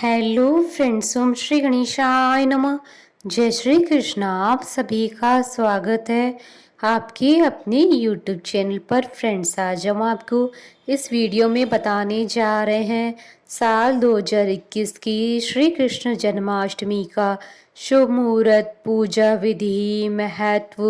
Hello friends, ओम श्री गणेशाय नमः। जय श्री कृष्ण। आप सभी का स्वागत है आपके अपने यूट्यूब चैनल पर। फ्रेंड्स, आज हम आपको इस वीडियो में बताने जा रहे हैं साल 2021 की श्री कृष्ण जन्माष्टमी का शुभ मुहूर्त, पूजा विधि, महत्व,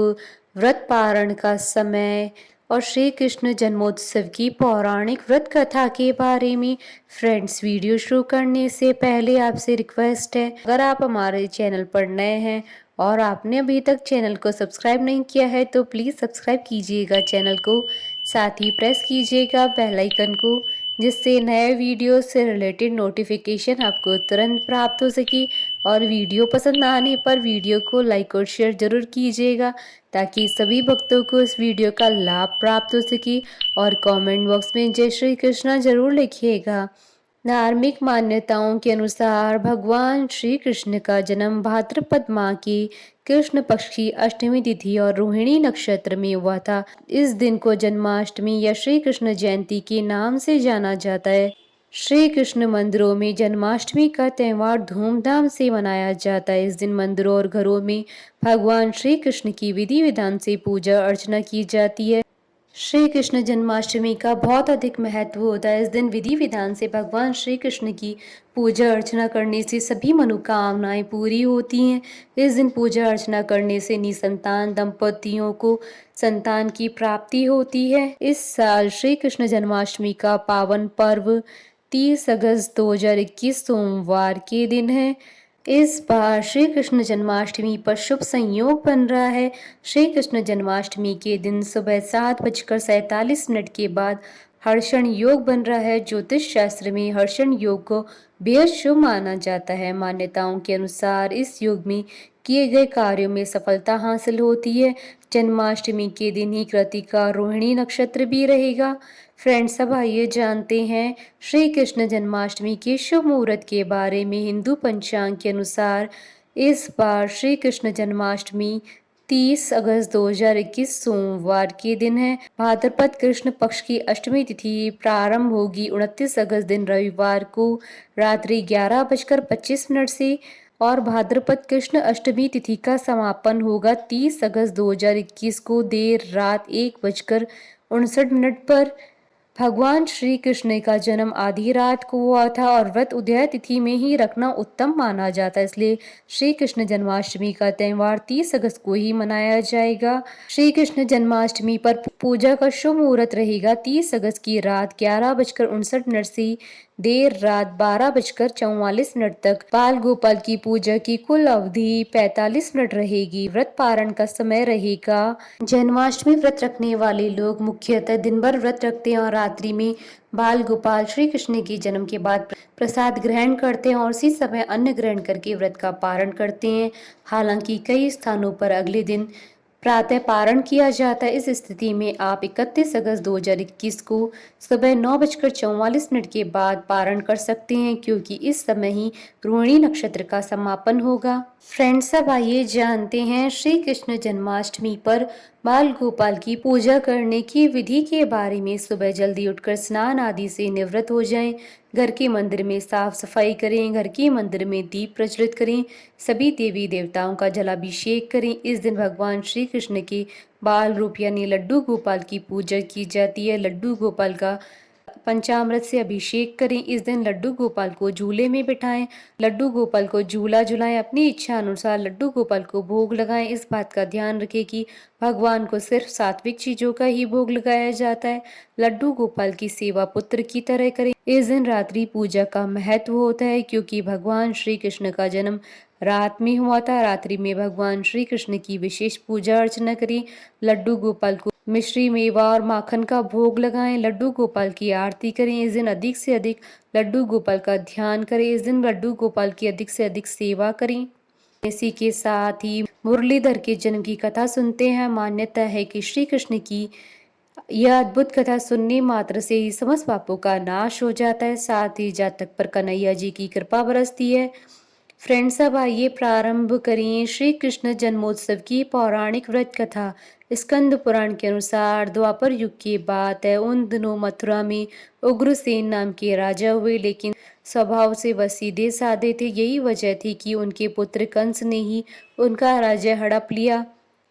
व्रत पारण का समय और श्री कृष्ण जन्मोत्सव की पौराणिक व्रत कथा के बारे में। फ्रेंड्स, वीडियो शुरू करने से पहले आपसे रिक्वेस्ट है, अगर आप हमारे चैनल पर नए हैं और आपने अभी तक चैनल को सब्सक्राइब नहीं किया है तो प्लीज़ सब्सक्राइब कीजिएगा चैनल को, साथ ही प्रेस कीजिएगा बेल आइकन को, जिससे नए वीडियो से रिलेटेड नोटिफिकेशन आपको तुरंत प्राप्त हो सके। और वीडियो पसंद आने पर वीडियो को लाइक और शेयर जरूर कीजिएगा ताकि सभी भक्तों को इस वीडियो का लाभ प्राप्त हो सके। और कमेंट बॉक्स में जय श्री कृष्णा जरूर लिखिएगा। धार्मिक मान्यताओं के अनुसार भगवान श्री कृष्ण का जन्म भाद्रपद माह की कृष्ण पक्ष की अष्टमी तिथि और रोहिणी नक्षत्र में हुआ था। इस दिन को जन्माष्टमी या श्री कृष्ण जयंती के नाम से जाना जाता है। श्री कृष्ण मंदिरों में जन्माष्टमी का त्यौहार धूमधाम से मनाया जाता है। इस दिन मंदिरों और घरों में भगवान श्री कृष्ण की विधि विधान से पूजा अर्चना की जाती है। श्री कृष्ण जन्माष्टमी का बहुत अधिक महत्व होता है। इस दिन विधि विधान से भगवान श्री कृष्ण की पूजा अर्चना करने से सभी मनोकामनाएं पूरी होती हैं। इस दिन पूजा अर्चना करने से निसंतान दंपतियों को संतान की प्राप्ति होती है। इस साल श्री कृष्ण जन्माष्टमी का पावन पर्व 30 अगस्त 2021 सोमवार के दिन है। इस बार श्री कृष्ण जन्माष्टमी पर शुभ संयोग बन रहा है। श्री कृष्ण जन्माष्टमी के दिन सुबह 7:47 के बाद हर्षण योग बन रहा है। ज्योतिष शास्त्र में हर्षण योग को बेहद शुभ माना जाता है। मान्यताओं के अनुसार इस योग में किए गए कार्यों में सफलता हासिल होती है। जन्माष्टमी के दिन ही कृतिका रोहिणी नक्षत्र भी रहेगा। फ्रेंड्स, अब आइए जानते हैं श्री कृष्ण जन्माष्टमी के शुभ मुहूर्त के बारे में। हिंदू पंचांग के अनुसार इस बार श्री कृष्ण जन्माष्टमी 30 अगस्त 2021 सोमवार के दिन है। भाद्रपद कृष्ण पक्ष की अष्टमी तिथि प्रारंभ होगी 29 अगस्त दिन रविवार को रात्रि 11:25 से और भाद्रपद कृष्ण अष्टमी तिथि का समापन होगा 30 अगस्त 2021 को देर रात 1:59 पर। भगवान श्री कृष्ण का जन्म आधी रात को हुआ था और व्रत उदय तिथि में ही रखना उत्तम माना जाता है, इसलिए श्री कृष्ण जन्माष्टमी का त्यौहार 30 अगस्त को ही मनाया जाएगा। श्री कृष्ण जन्माष्टमी पर पूजा का शुभ मुहूर्त रहेगा 30 अगस्त की रात 11:59 से देर रात 12:44 तक। बाल गोपाल की पूजा की कुल अवधि 45 मिनट रहेगी। व्रत पारण का समय रहेगा। जन्माष्टमी व्रत रखने वाले लोग मुख्यतः दिन भर व्रत रखते हैं और रात्रि में बाल गोपाल श्री कृष्ण के जन्म के बाद प्रसाद ग्रहण करते हैं और उसी समय अन्न ग्रहण करके व्रत का पारण करते हैं। हालांकि कई स्थानों पर अगले दिन प्रातः पारण किया जाता है। इस स्थिति में आप 31 अगस्त 2021 को सुबह 9:44 के बाद पारण कर सकते हैं, क्योंकि इस समय ही रोहिणी नक्षत्र का समापन होगा। फ्रेंड्स, अब आइए जानते हैं श्री कृष्ण जन्माष्टमी पर बाल गोपाल की पूजा करने की विधि के बारे में। सुबह जल्दी उठकर स्नान आदि से निवृत्त हो जाएं। घर के मंदिर में साफ सफाई करें। घर के मंदिर में दीप प्रज्वलित करें। सभी देवी देवताओं का जलाभिषेक करें। इस दिन भगवान श्री कृष्ण के बाल रूप यानी लड्डू गोपाल की पूजा की जाती है। लड्डू गोपाल का पंचामृत से अभिषेक करें। इस दिन लड्डू गोपाल को झूले में बिठाएं। लड्डू गोपाल को झूला झुलाएं। अपनी इच्छा अनुसार लड्डू गोपाल को भोग लगाएं। इस बात का ध्यान रखें कि भगवान को सिर्फ सात्विक चीजों का ही भोग लगाया जाता है। लड्डू गोपाल की सेवा पुत्र की तरह करें। इस दिन रात्रि पूजा का महत्व होता है, क्योंकि भगवान श्री कृष्ण का जन्म रात में हुआ था। रात्रि में भगवान श्री कृष्ण की विशेष पूजा अर्चना करें। लड्डू गोपाल को मिश्री, मेवा और माखन का भोग लगाएं। लड्डू गोपाल की आरती करें। इस दिन अधिक से अधिक लड्डू गोपाल का ध्यान करें। इस दिन लड्डू गोपाल की अधिक से अधिक सेवा करें। इसी के साथ ही मुरलीधर के जन्म की कथा सुनते हैं। मान्यता है कि श्री कृष्ण की यह अद्भुत कथा सुनने मात्र से ही समस्त पापों का नाश हो जाता है, साथ ही जातक पर कन्हैया जी की कृपा बरसती है। फ्रेंड्स, अब आइए प्रारंभ करें श्री कृष्ण जन्मोत्सव की पौराणिक व्रत कथा। स्कंद पुराण के अनुसार द्वापर युग की बात है। उन दिनों मथुरा में उग्रसेन नाम के राजा हुए, लेकिन स्वभाव से वह सीधे साधे थे। यही वजह थी कि उनके पुत्र कंस ने ही उनका राज्य हड़प लिया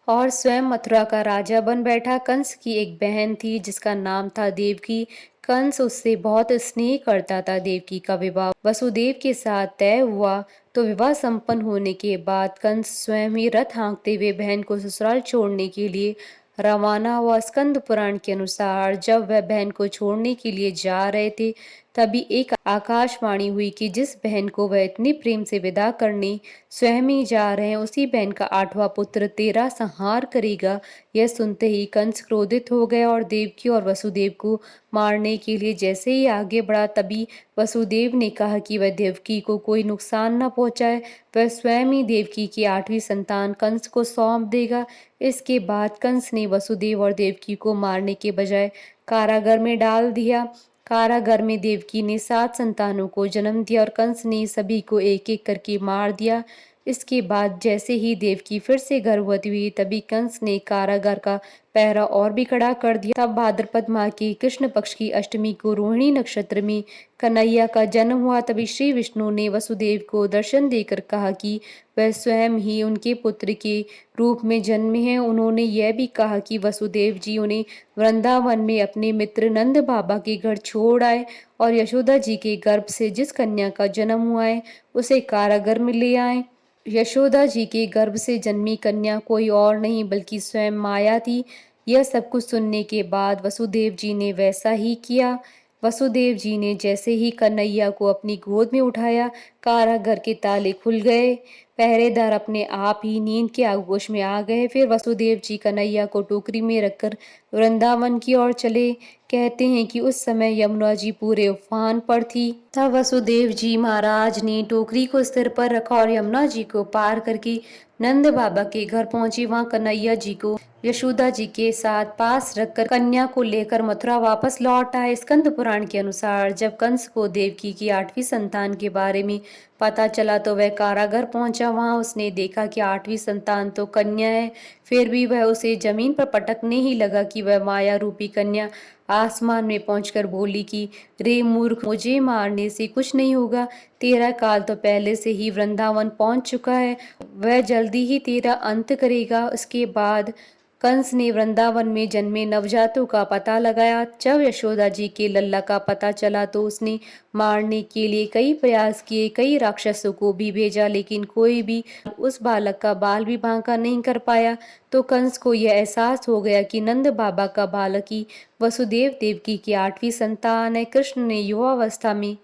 और स्वयं मथुरा का राजा बन बैठा। कंस की एक बहन थी जिसका नाम था देवकी। कंस उससे बहुत स्नेह करता था। देवकी का विवाह वसुदेव के साथ तय हुआ। तो विवाह संपन्न होने के बाद कंस स्वयं ही रथ हाँकते हुए बहन को ससुराल छोड़ने के लिए रवाना हुआ। स्कंद पुराण के अनुसार जब वह बहन को छोड़ने के लिए जा रहे थे, तभी एक आकाशवाणी हुई कि जिस बहन को वह इतने प्रेम से विदा करने स्वयं ही जा रहे हैं, उसी बहन का 8वां पुत्र तेरा संहार करेगा। यह सुनते ही कंस क्रोधित हो गया और देवकी और वसुदेव को मारने के लिए जैसे ही आगे बढ़ा, तभी वसुदेव ने कहा कि वह देवकी को कोई नुकसान न पहुंचाए। वह स्वयं ही देवकी की 8वीं संतान कंस को सौंप देगा। इसके बाद कंस ने वसुदेव और देवकी को मारने के बजाय कारागार में डाल दिया। कारागार में देवकी ने 7 संतानों को जन्म दिया और कंस ने सभी को एक एक करके मार दिया। इसके बाद जैसे ही देवकी फिर से गर्भवती हुई, तभी कंस ने कारागार का पहरा और भी कड़ा कर दिया। तब भाद्रपद माह की कृष्ण पक्ष की अष्टमी को रोहिणी नक्षत्र में कन्हैया का जन्म हुआ। तभी श्री विष्णु ने वसुदेव को दर्शन देकर कहा कि वह स्वयं ही उनके पुत्र के रूप में जन्मे हैं। उन्होंने यह भी कहा कि वसुदेव जी उन्हें वृंदावन में अपने मित्र नंद बाबा के घर छोड़ आए और यशोदा जी के गर्भ से जिस कन्या का जन्म हुआ है उसे कारागार में ले आए। यशोदा जी के गर्भ से जन्मी कन्या कोई और नहीं बल्कि स्वयं माया थी। यह सब कुछ सुनने के बाद वसुदेव जी ने वैसा ही किया। वसुदेव जी ने जैसे ही कन्हैया को अपनी गोद में उठाया, कारागार के ताले खुल गए। पहरेदार अपने आप ही नींद के आगोश में आ गए। फिर वसुदेव जी कन्हैया को टोकरी में रखकर वृंदावन की ओर चले। कहते हैं कि उस समय यमुना जी पूरे उफान पर थी। तब वसुदेव जी महाराज ने टोकरी को सिर पर रखा और यमुना जी को पार करके नंद बाबा के घर पहुंचे। वहां कन्हैया जी को यशोदा जी के साथ पास रखकर कन्या को लेकर मथुरा वापस लौट आए। स्कंद पुराण के अनुसार जब कंस को देवकी की 8वीं संतान के बारे में पता चला तो वह कारागार पहुंचा। वहां उसने देखा कि 8वीं संतान तो कन्या है, फिर भी वह उसे जमीन पर पटकने ही लगा कि वह माया रूपी कन्या आसमान में पहुंचकर बोली कि रे मूर्ख, मुझे मारने से कुछ नहीं होगा। तेरा काल तो पहले से ही वृंदावन पहुंच चुका है, वह जल्दी ही तेरा अंत करेगा। उसके बाद कंस ने वृंदावन में जन्मे नवजातों का पता लगाया। जब यशोदा जी के लल्ला का पता चला तो उसने मारने के लिए कई प्रयास किए, कई राक्षसों को भी भेजा, लेकिन कोई भी उस बालक का बाल भी बांका नहीं कर पाया। तो कंस को यह एहसास हो गया कि नंद बाबा का बालक ही वसुदेव देवकी की 8वीं संतान है। कृष्ण ने युवावस्था में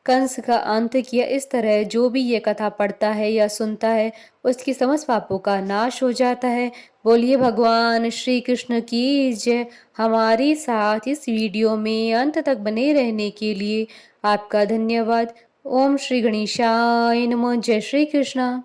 कंस का अंत किया। इस तरह जो भी ये कथा पढ़ता है या सुनता है उसकी समस्त पापों का नाश हो जाता है। बोलिए भगवान श्री कृष्ण की जय। हमारे साथ इस वीडियो में अंत तक बने रहने के लिए आपका धन्यवाद। ओम श्री गणेशाय नमः। जय श्री कृष्णा।